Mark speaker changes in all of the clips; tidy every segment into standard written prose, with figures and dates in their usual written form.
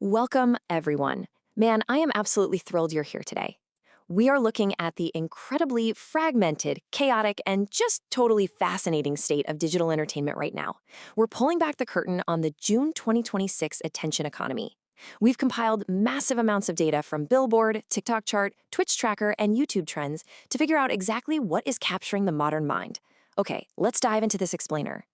Speaker 1: Welcome, everyone. Man, I am absolutely thrilled you're here today. We are looking at the incredibly fragmented, chaotic, and just totally fascinating state of digital entertainment right now. We're pulling back the curtain on the June 2026 attention economy. We've compiled massive amounts of data from Billboard, TikTok chart, Twitch tracker, and YouTube trends to figure out exactly what is capturing the modern mind. Okay, let's dive into this explainer.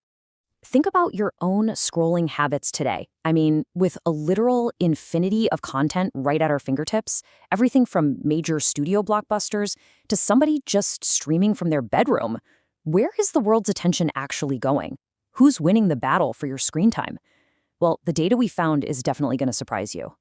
Speaker 2: Think about your own scrolling habits today. I mean, with a literal infinity of content right at our fingertips, everything from major studio blockbusters to somebody just streaming from their bedroom. Where is the world's attention actually going? Who's winning the battle for your screen time? Well, the data we found is definitely going to surprise you.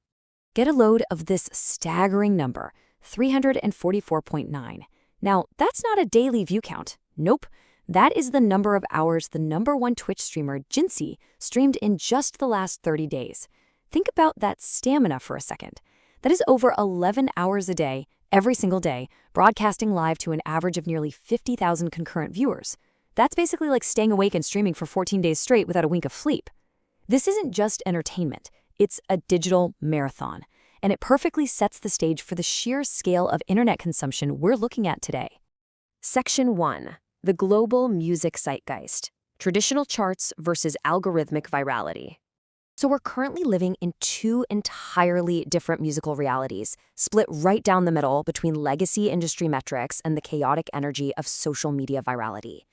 Speaker 3: Get a load of this staggering number, 344.9. Now, that's not a daily view count. Nope. That is the number of hours the #1 Twitch streamer, Jinsey, streamed in just the last 30 days. Think about that stamina for a second. That is over 11 hours a day, every single day, broadcasting live to an average of nearly 50,000 concurrent viewers. That's basically like staying awake and streaming for 14 days straight without a wink of sleep. This isn't just entertainment. It's a digital marathon, and it perfectly sets the stage for the sheer scale of internet consumption we're looking at today.
Speaker 1: Section 1. The Global Music Zeitgeist. Traditional charts versus algorithmic virality. So we're currently living in two entirely different musical realities, split right down the middle between legacy industry metrics and the chaotic energy of social media virality.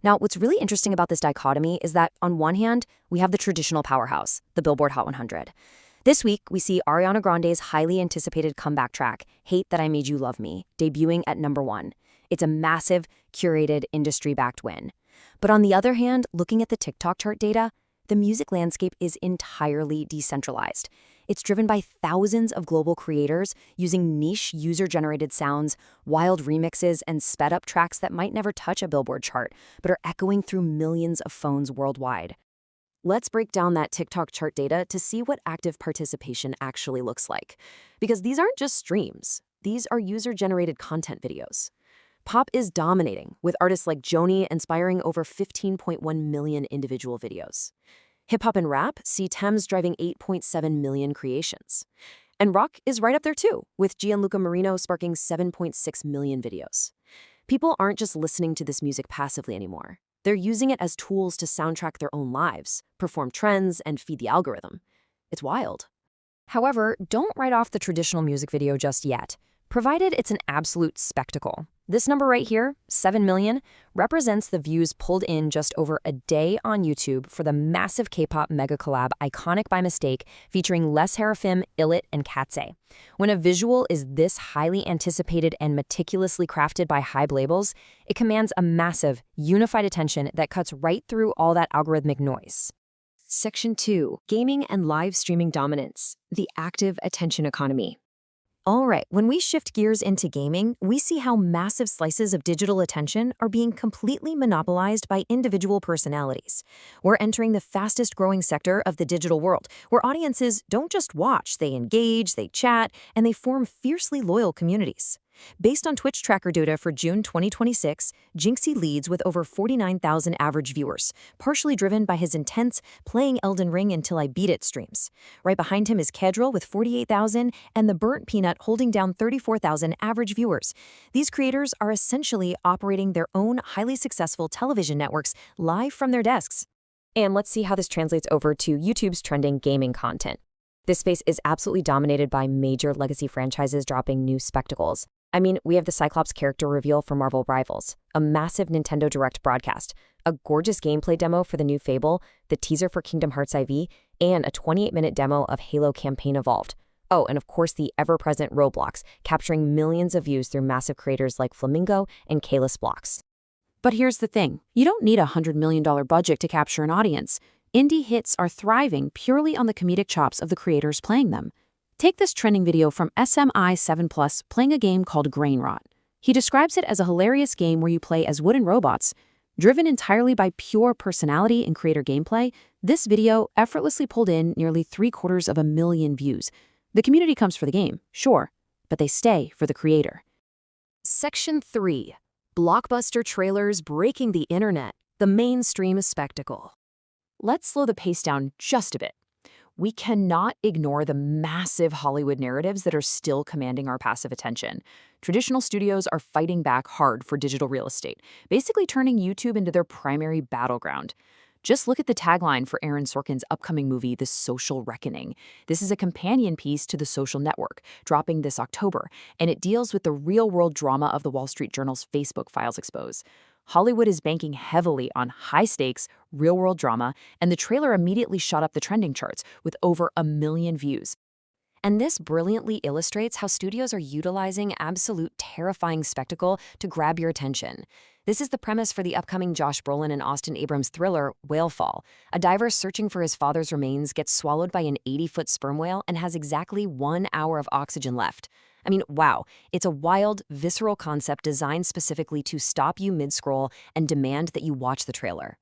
Speaker 1: Now, what's really interesting about this dichotomy is that, on one hand, we have the traditional powerhouse, the Billboard Hot 100. This week, we see Ariana Grande's highly anticipated comeback track, Hate That I Made You Love Me, debuting at #1. It's a massive, curated, industry-backed win. But on the other hand, looking at the TikTok chart data, the music landscape is entirely decentralized. It's driven by thousands of global creators using niche user-generated sounds, wild remixes, and sped-up tracks that might never touch a Billboard chart, but are echoing through millions of phones worldwide. Let's break down that TikTok chart data to see what active participation actually looks like. Because these aren't just streams. These are user-generated content videos. Pop is dominating, with artists like Joni inspiring over 15.1 million individual videos. Hip-hop and rap see Tems driving 8.7 million creations. And rock is right up there too, with Gianluca Marino sparking 7.6 million videos. People aren't just listening to this music passively anymore. They're using it as tools to soundtrack their own lives, perform trends, and feed the algorithm. It's wild.
Speaker 2: However, don't write off the traditional music video just yet, provided it's an absolute spectacle. This number right here, 7 million, represents the views pulled in just over a day on YouTube for the massive K-pop mega collab Iconic by Mistake featuring Les Seraphim, Illit, and Katse. When a visual is this highly anticipated and meticulously crafted by Hybe labels, it commands a massive, unified attention that cuts right through all that algorithmic noise.
Speaker 1: Section 2. Gaming and live streaming dominance. The active attention economy. All right, when we shift gears into gaming, we see how massive slices of digital attention are being completely monopolized by individual personalities. We're entering the fastest growing sector of the digital world, where audiences don't just watch, they engage, they chat, and they form fiercely loyal communities. Based on Twitch tracker data for June 2026, Jinxie leads with over 49,000 average viewers, partially driven by his intense playing Elden Ring until I beat it streams. Right behind him is Kedril with 48,000 and the Burnt Peanut holding down 34,000 average viewers. These creators are essentially operating their own highly successful television networks live from their desks. And let's see how this translates over to YouTube's trending gaming content. This space is absolutely dominated by major legacy franchises dropping new spectacles. I mean, we have the Cyclops character reveal for Marvel Rivals, a massive Nintendo Direct broadcast, a gorgeous gameplay demo for the new Fable, the teaser for Kingdom Hearts IV, and a 28-minute demo of Halo Campaign Evolved. Oh, and of course the ever-present Roblox, capturing millions of views through massive creators like Flamingo and Kalis Blocks.
Speaker 3: But here's the thing. You don't need a $100 million budget to capture an audience. Indie hits are thriving purely on the comedic chops of the creators playing them. Take this trending video from SMI7 Plus playing a game called Grain Rot. He describes it as a hilarious game where you play as wooden robots. Driven entirely by pure personality and creator gameplay, this video effortlessly pulled in nearly 750,000 views. The community comes for the game, sure, but they stay for the creator.
Speaker 1: Section 3. Blockbuster trailers breaking the internet, the mainstream spectacle. Let's slow the pace down just a bit.
Speaker 2: We cannot ignore the massive Hollywood narratives that are still commanding our passive attention. Traditional studios are fighting back hard for digital real estate, basically turning YouTube into their primary battleground. Just look at the tagline for Aaron Sorkin's upcoming movie, The Social Reckoning. This is a companion piece to The Social Network, dropping this October, and it deals with the real-world drama of the Wall Street Journal's Facebook files expose. Hollywood is banking heavily on high-stakes, real-world drama, and the trailer immediately shot up the trending charts with over 1 million views.
Speaker 1: And this brilliantly illustrates how studios are utilizing absolute terrifying spectacle to grab your attention. This is the premise for the upcoming Josh Brolin and Austin Abrams thriller, Whalefall. A diver searching for his father's remains gets swallowed by an 80-foot sperm whale and has exactly 1 hour of oxygen left. I mean, wow, it's a wild, visceral concept designed specifically to stop you mid-scroll and demand that you watch the trailer.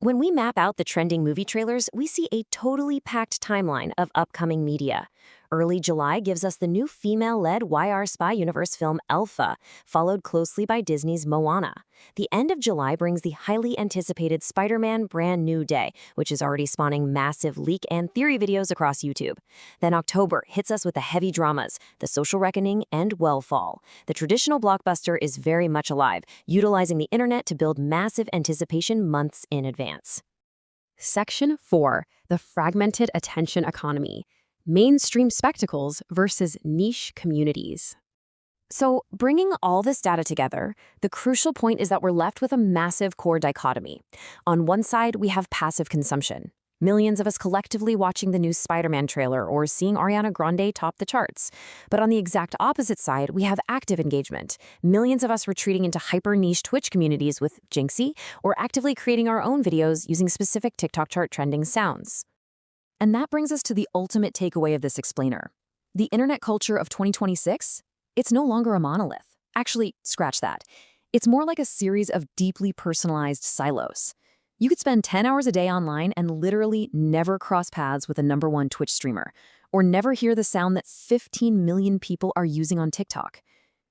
Speaker 1: When we map out the trending movie trailers, we see a totally packed timeline of upcoming media. Early July gives us the new female-led YR spy universe film Elpha, followed closely by Disney's Moana. The end of July brings the highly anticipated Spider-Man Brand New Day, which is already spawning massive leak and theory videos across YouTube. Then October hits us with the heavy dramas, The Social Reckoning and Whalefall. The traditional blockbuster is very much alive, utilizing the internet to build massive anticipation months in advance.
Speaker 3: Section 4. The Fragmented Attention Economy. Mainstream spectacles versus niche communities. So, bringing all this data together, the crucial point is that we're left with a massive core dichotomy. On one side, we have passive consumption. Millions of us collectively watching the new Spider-Man trailer or seeing Ariana Grande top the charts. But on the exact opposite side, we have active engagement. Millions of us retreating into hyper-niche Twitch communities with Jinxie or actively creating our own videos using specific TikTok chart trending sounds.
Speaker 2: And that brings us to the ultimate takeaway of this explainer. The internet culture of 2026? It's no longer a monolith. Actually, scratch that. It's more like a series of deeply personalized silos. You could spend 10 hours a day online and literally never cross paths with a #1 Twitch streamer, or never hear the sound that 15 million people are using on TikTok.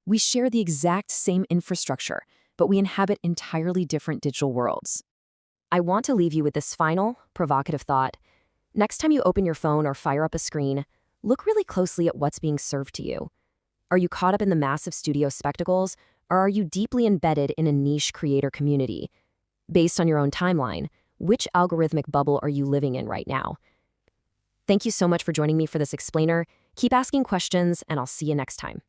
Speaker 2: We share the exact same infrastructure, but we inhabit entirely different digital worlds.
Speaker 1: I want to leave you with this final, provocative thought. Next time you open your phone or fire up a screen, look really closely at what's being served to you. Are you caught up in the massive studio spectacles, or are you deeply embedded in a niche creator community? Based on your own timeline, which algorithmic bubble are you living in right now? Thank you so much for joining me for this explainer. Keep asking questions, and I'll see you next time.